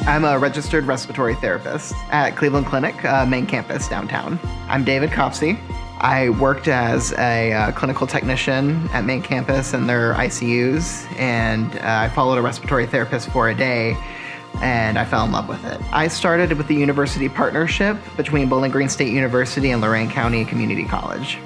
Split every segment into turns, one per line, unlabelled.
I'm a registered respiratory therapist at Cleveland Clinic, main campus downtown. I'm David Copsey. I worked as a clinical technician at main campus in their ICUs, and I followed a respiratory therapist for a day, and I fell in love with it. I started with the university partnership between Bowling Green State University and Lorain County Community College.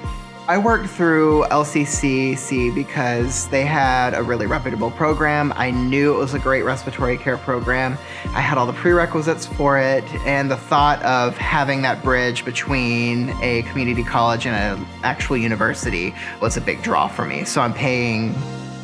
I worked through LCCC because they had a really reputable program. I knew it was a great respiratory care program. I had all the prerequisites for it, and the thought of having that bridge between a community college and an actual university was a big draw for me. So I'm paying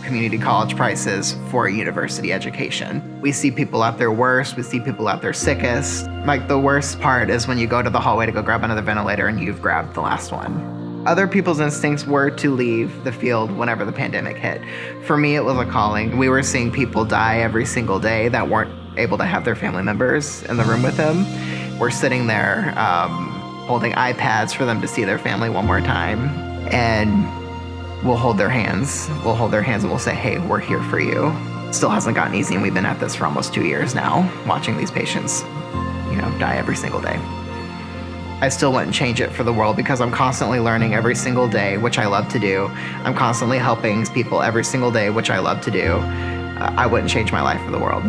community college prices for a university education. We see people at their worst, we see people at their sickest. Like, the worst part is when you go to the hallway to go grab another ventilator and you've grabbed the last one. Other people's instincts were to leave the field whenever the pandemic hit. For me, it was a calling. We were seeing people die every single day that weren't able to have their family members in the room with them. We're sitting there holding iPads for them to see their family one more time. And we'll hold their hands. We'll hold their hands and we'll say, hey, we're here for you. Still hasn't gotten easy, and we've been at this for almost 2 years now, watching these patients, die every single day. I still wouldn't change it for the world because I'm constantly learning every single day, which I love to do. I'm constantly helping people every single day, which I love to do. I wouldn't change my life for the world.